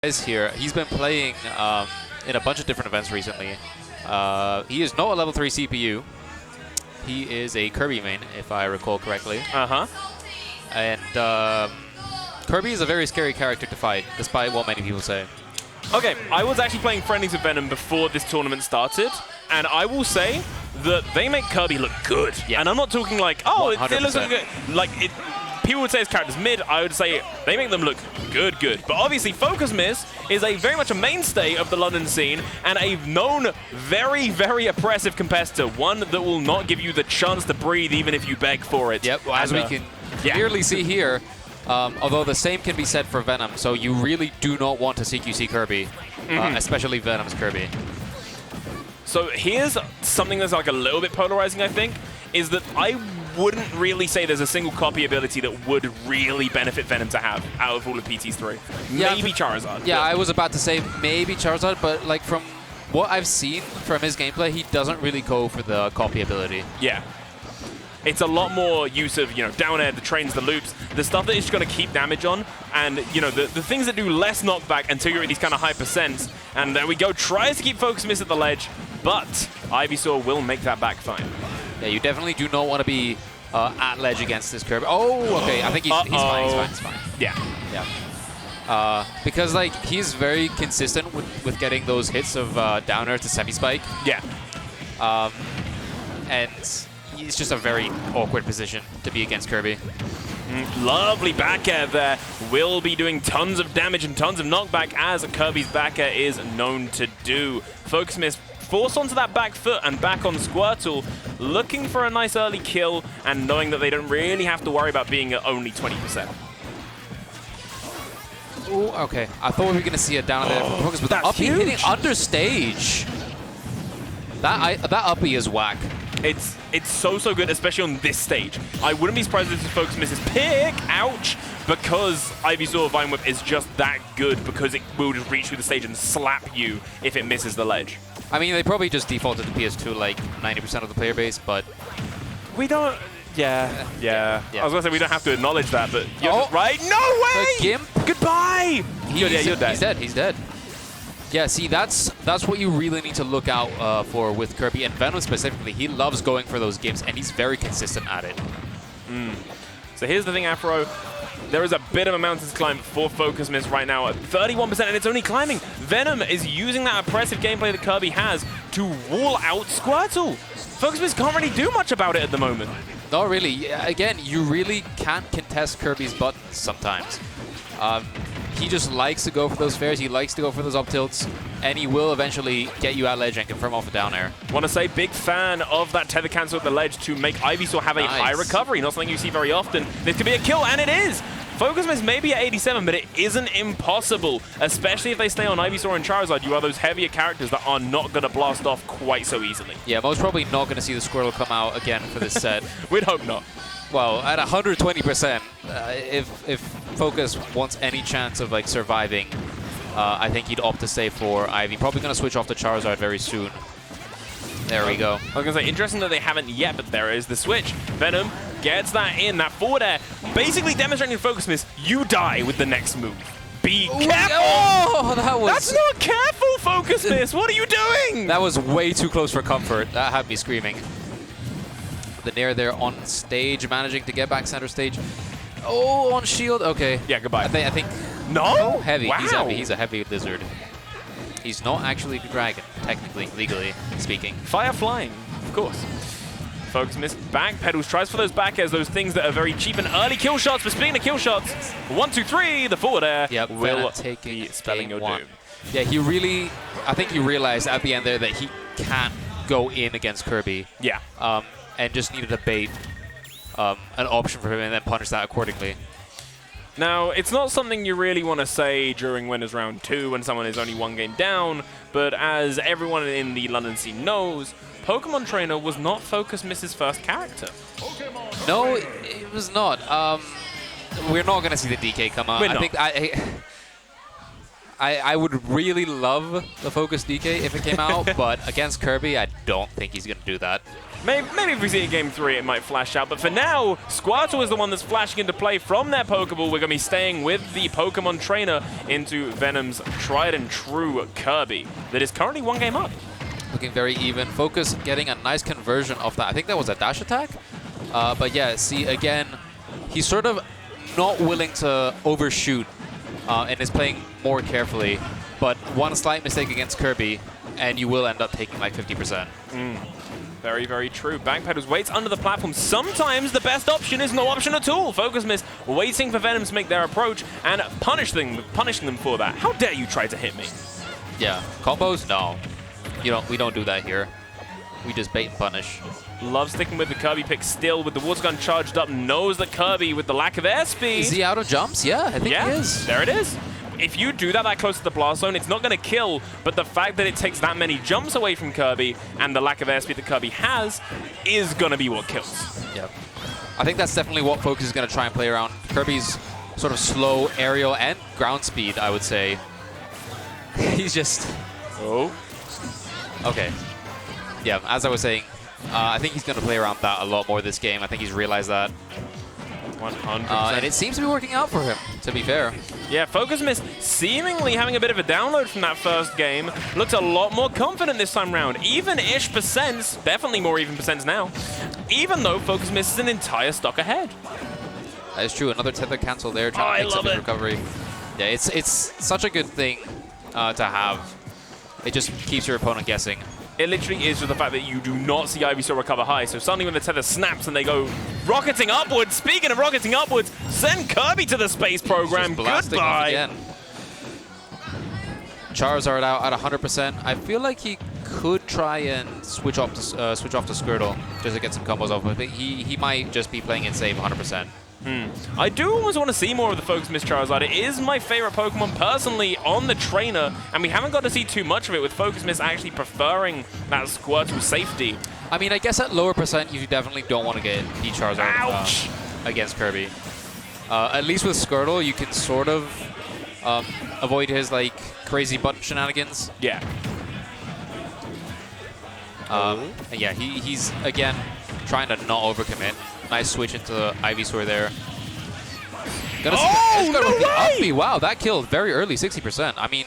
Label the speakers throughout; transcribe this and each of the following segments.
Speaker 1: Here, he's been playing in a bunch of different events recently. He is not a level 3 CPU. He is a Kirby main, if I recall correctly. And Kirby is a very scary character to fight, despite what many people say.
Speaker 2: Okay, I was actually playing friendlies with Venom before this tournament started, and I will say that they make Kirby look good.
Speaker 1: Yeah.
Speaker 2: And I'm not talking like, oh, it looks
Speaker 1: 100%.
Speaker 2: good. Like, people would say his character's mid. I would say they make them look good. But obviously, Focus Miss is very much a mainstay of the London scene and a known, very, very oppressive competitor. One that will not give you the chance to breathe even if you beg for it.
Speaker 1: Yep, as we can clearly see here, although the same can be said for Venom, so you really do not want to CQC Kirby, especially Venom's Kirby.
Speaker 2: So here's something that's like a little bit polarizing, I think, is that I wouldn't really say there's a single copy ability that would really benefit Venom to have out of all of PT's three.
Speaker 1: Yeah,
Speaker 2: maybe Charizard.
Speaker 1: Yeah, I was about to say maybe Charizard, but like from what I've seen from his gameplay, he doesn't really go for the copy ability.
Speaker 2: Yeah. It's a lot more use of, down air, the trains, the loops, the stuff that is going to keep damage on, and, the things that do less knockback until you're at these kind of high percents. And there we go, tries to keep Focus Miss at the ledge, but Ivysaur will make that back fine.
Speaker 1: Yeah, you definitely do not want to be at ledge against this Kirby. Oh, okay, I think he's fine.
Speaker 2: Yeah.
Speaker 1: Because, like, he's very consistent with getting those hits of down air to semi-spike.
Speaker 2: Yeah.
Speaker 1: And it's just a very awkward position to be against Kirby.
Speaker 2: Lovely back air there. Will be doing tons of damage and tons of knockback as Kirby's back air is known to do. Focus Miss force onto that back foot and back on Squirtle, looking for a nice early kill and knowing that they don't really have to worry about being at only 20%.
Speaker 1: Ooh, okay. I thought we were going to see a down there from Focus, but the uppie hitting under stage. That uppie is whack.
Speaker 2: It's so good, especially on this stage. I wouldn't be surprised if this Focus misses pick, ouch, because Ivysaur Vine Whip is just that good because it will just reach through the stage and slap you if it misses the ledge.
Speaker 1: I mean, they probably just defaulted to PS2 like 90% of the player base, but...
Speaker 2: We don't... Yeah. I was going to say we don't have to acknowledge that, but... Right? No way!
Speaker 1: The Gimp?
Speaker 2: Goodbye! You're dead.
Speaker 1: He's dead. Yeah, see, that's what you really need to look out for with Kirby, and Venom specifically. He loves going for those games, and he's very consistent at it.
Speaker 2: So here's the thing, Afro. There is a bit of a mountain to climb for Focus Miss right now at 31%, and it's only climbing. Venom is using that oppressive gameplay that Kirby has to wall out Squirtle. Focus Miss can't really do much about it at the moment.
Speaker 1: Not really. Again, you really can't contest Kirby's buttons sometimes. He just likes to go for those fairs, he likes to go for those up tilts, and he will eventually get you at ledge and confirm off a down air.
Speaker 2: Want to say, big fan of that tether cancel at the ledge to make Ivysaur have a high recovery. Not something you see very often. This could be a kill, and it is! Focus Miss may be at 87, but it isn't impossible, especially if they stay on Ivysaur and Charizard. You are those heavier characters that are not going to blast off quite so easily.
Speaker 1: Yeah, most probably not going to see the Squirtle come out again for this set.
Speaker 2: We'd hope not.
Speaker 1: Well, at 120%, if Focus wants any chance of like surviving, I think he'd opt to stay for Ivy. Probably going to switch off to Charizard very soon. There we go.
Speaker 2: I was going to say, interesting that they haven't yet, but there is the switch. Venom gets that in, that forward air, basically demonstrating Focus Miss, you die with the next move. Be careful!
Speaker 1: Oh,
Speaker 2: That's not careful, Focus Miss! What are you doing?
Speaker 1: That was way too close for comfort. That had me screaming. The Nair there on stage, managing to get back center stage. Oh, on shield. Okay.
Speaker 2: Yeah, goodbye.
Speaker 1: I think.
Speaker 2: No?
Speaker 1: Heavy.
Speaker 2: Wow.
Speaker 1: He's a heavy lizard. He's not actually a dragon, technically, legally speaking.
Speaker 2: Fire flying, of course. Focus Miss backpedals, tries for those back airs, those things that are very cheap and early kill shots. But speaking of kill shots, 1, 2, 3, the forward air will be spelling your doom.
Speaker 1: Yeah, he really, I think he realized at the end there that he can't go in against Kirby.
Speaker 2: Yeah.
Speaker 1: And just needed to bait an option for him and then punish that accordingly.
Speaker 2: Now, it's not something you really want to say during Winners Round 2 when someone is only one game down, but as everyone in the London scene knows, Pokemon Trainer was not Focus Miss's first character.
Speaker 1: No, it was not. We're not going to see the DK come out.
Speaker 2: We're not.
Speaker 1: I think I would really love the Focus DK if it came out, but against Kirby, I don't think he's going to do that.
Speaker 2: Maybe if we see it in Game 3, it might flash out. But for now, Squirtle is the one that's flashing into play from their Pokeball. We're going to be staying with the Pokemon Trainer into Venom's tried and true Kirby that is currently 1 game up.
Speaker 1: Looking very even. Focus getting a nice conversion of that. I think that was a dash attack. But yeah, see, again, he's sort of not willing to overshoot and is playing more carefully. But one slight mistake against Kirby, and you will end up taking like 50%.
Speaker 2: Very, very true. Backpedals waits under the platform. Sometimes the best option is no option at all. Focus Miss waiting for Venom to make their approach and punishing them for that. How dare you try to hit me?
Speaker 1: Yeah. Combos? No. We don't do that here. We just bait and punish.
Speaker 2: Love sticking with the Kirby pick still with the water gun charged up. Knows that Kirby with the lack of airspeed.
Speaker 1: Is he out of jumps? Yeah, I think he is.
Speaker 2: There it is. If you do that close to the blast zone, it's not going to kill, but the fact that it takes that many jumps away from Kirby and the lack of airspeed that Kirby has is going to be what kills.
Speaker 1: Yep. I think that's definitely what Focus is going to try and play around. Kirby's sort of slow aerial and ground speed, I would say. He's just...
Speaker 2: Oh.
Speaker 1: Okay. Yeah, as I was saying, I think he's going to play around that a lot more this game. I think he's realized that.
Speaker 2: 100%.
Speaker 1: And it seems to be working out for him, to be fair.
Speaker 2: Yeah, Focus Miss seemingly having a bit of a download from that first game. Looks a lot more confident this time round. Even-ish percents, definitely more even percents now. Even though Focus Miss is an entire stock ahead.
Speaker 1: That is true. Another tether cancel there, trying to mix up his recovery. Yeah, it's such a good thing to have. It just keeps your opponent guessing.
Speaker 2: It literally is just the fact that you do not see Ivysaur recover high. So suddenly when the tether snaps and they go rocketing upwards, speaking of rocketing upwards, send Kirby to the space program. Goodbye.
Speaker 1: Again. Charizard out at 100%. I feel like he could try and switch off to Squirtle just to get some combos off. But he might just be playing it safe 100%.
Speaker 2: I do always want to see more of the Focus Miss Charizard. It is my favorite Pokemon personally on the trainer, and we haven't got to see too much of it with Focus Miss actually preferring that Squirtle safety.
Speaker 1: I mean, I guess at lower percent, you definitely don't want to get the Charizard against Kirby. At least with Squirtle, you can sort of avoid his like crazy button shenanigans.
Speaker 2: Yeah.
Speaker 1: Yeah, he's again trying to not overcommit. Nice switch into Ivysaur there.
Speaker 2: No way!
Speaker 1: Wow, that killed very early, 60%. I mean,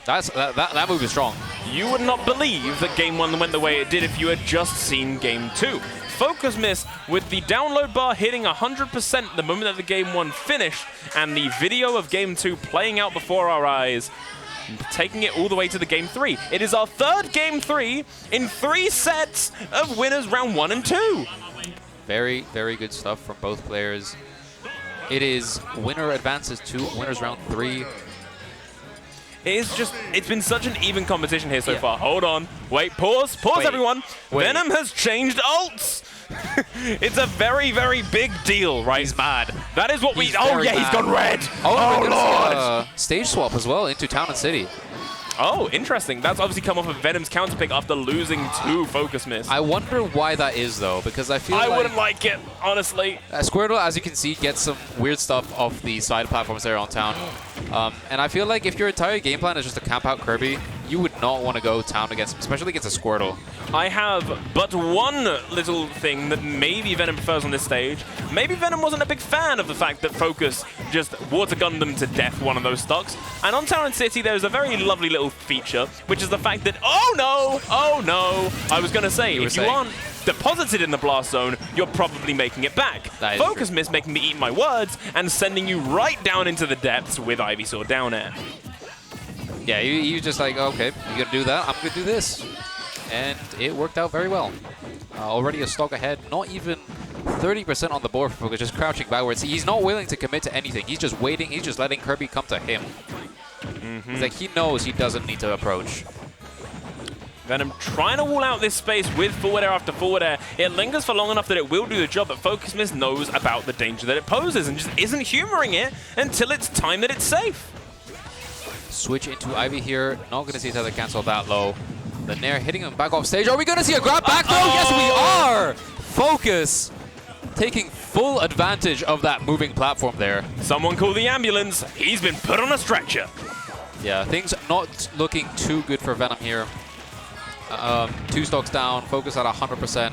Speaker 1: that move is strong.
Speaker 2: You would not believe that Game 1 went the way it did if you had just seen Game 2. Focus Miss with the download bar hitting 100% the moment that the Game 1 finished, and the video of Game 2 playing out before our eyes, taking it all the way to the Game 3. It is our third Game 3 in 3 sets of winners round 1 and 2.
Speaker 1: Very, very good stuff from both players. It is winner advances to winners round 3.
Speaker 2: It's been such an even competition here so far. Hold on. Wait, pause everyone. Venom has changed ults. It's a very, very big deal, right?
Speaker 1: He's mad.
Speaker 2: That is what he's gone red.
Speaker 1: Oh Lord. Stage swap as well into Town and City.
Speaker 2: Oh, interesting. That's obviously come off of Venom's counter pick after losing to Focus Miss.
Speaker 1: I wonder why that is, though, because I feel
Speaker 2: I wouldn't like it, honestly.
Speaker 1: Squirtle, as you can see, gets some weird stuff off the side platforms there on Town. And I feel like if your entire game plan is just to camp out Kirby, you would not want to go Town against, especially against a Squirtle.
Speaker 2: I have but one little thing that maybe Venom prefers on this stage. Maybe Venom wasn't a big fan of the fact that Focus just water gunned them to death one of those stocks. And on Town and City, there's a very lovely little feature, which is the fact that, oh no, I was going to say, if you aren't deposited in the blast zone, you're probably making it back. Focus Miss making me eat my words and sending you right down into the depths with Ivysaur down air.
Speaker 1: Yeah, he was just like, okay, you're going to do that, I'm going to do this. And it worked out very well. Already a stock ahead, not even 30% on the board for Focus, just crouching backwards. He's not willing to commit to anything. He's just waiting. He's just letting Kirby come to him. It's like he knows he doesn't need to approach.
Speaker 2: Venom trying to wall out this space with forward air after forward air. It lingers for long enough that it will do the job, but Focus Miss knows about the danger that it poses and just isn't humoring it until it's time that it's safe.
Speaker 1: Switch into Ivy here. Not going to see tether cancel that low. The Nair hitting him back off stage. Are we going to see a grab back throw? Yes, we are! Focus taking full advantage of that moving platform there.
Speaker 2: Someone call the ambulance. He's been put on a stretcher.
Speaker 1: Yeah, things not looking too good for Venom here. 2 stocks down, focus at 100%.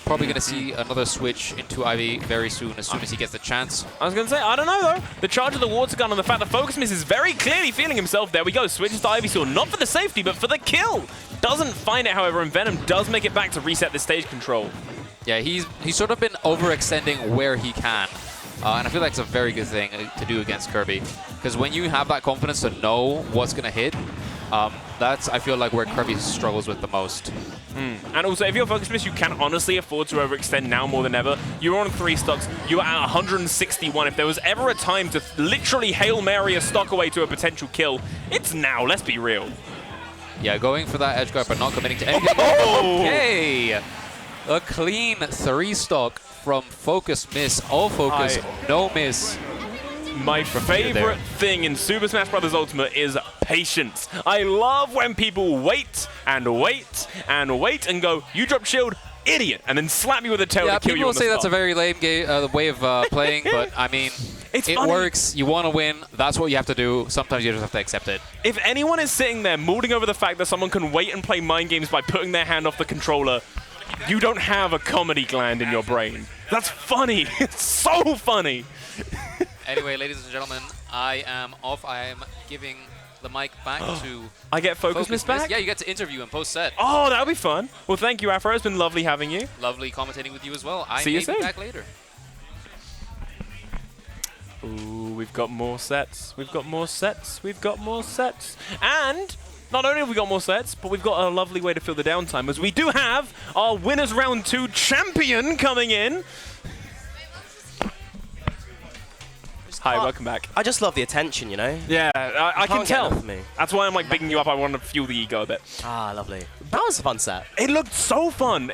Speaker 1: Probably going to see another switch into Ivy very soon, as soon as he gets the chance.
Speaker 2: I was going to say, I don't know, though. The charge of the water gun and the fact that Focus Miss is very clearly feeling himself. There we go. Switches to Ivysaur, not for the safety, but for the kill. Doesn't find it, however, and Venom does make it back to reset the stage control.
Speaker 1: Yeah, he's sort of been overextending where he can. And I feel like it's a very good thing to do against Kirby. Because when you have that confidence to know what's going to hit, that's, I feel like, where Kirby struggles with the most.
Speaker 2: And also, if you're Focus Miss, you can honestly afford to overextend now more than ever. You're on 3 stocks. You're at 161. If there was ever a time to literally Hail Mary a stock away to a potential kill, it's now. Let's be real.
Speaker 1: Yeah, going for that edge guard, but not committing to anything. Okay! A clean 3 stock from Focus Miss. All focus, no miss.
Speaker 2: My favorite thing in Super Smash Bros. Ultimate is patience. I love when people wait and wait and wait and go, you drop shield, idiot, and then slap me with a tail to kill you on the spot.
Speaker 1: People say that's a very lame way of playing, but I mean, it works. You want to win. That's what you have to do. Sometimes you just have to accept it.
Speaker 2: If anyone is sitting there molding over the fact that someone can wait and play mind games by putting their hand off the controller, you don't have a comedy gland in your brain. That's funny. It's so funny.
Speaker 1: Anyway, ladies and gentlemen, I am off. I am giving the mic back to...
Speaker 2: I get Focus Miss back?
Speaker 1: Yeah, you get to interview him post-set.
Speaker 2: Oh, that'll be fun. Well, thank you, Afro. It's been lovely having you.
Speaker 1: Lovely commentating with you as well. I
Speaker 2: See you
Speaker 1: may
Speaker 2: soon.
Speaker 1: be back later.
Speaker 2: Ooh, we've got more sets. We've got more sets. We've got more sets. And not only have we got more sets, but we've got a lovely way to fill the downtime, as we do have our Winners Round 2 champion coming in. Hi, welcome back.
Speaker 3: I just love the attention, you know?
Speaker 2: Yeah, I can tell.
Speaker 3: Me.
Speaker 2: That's why I'm like bigging you up. I want to fuel the ego a bit.
Speaker 3: Ah, lovely. That was a fun set.
Speaker 2: It looked so fun.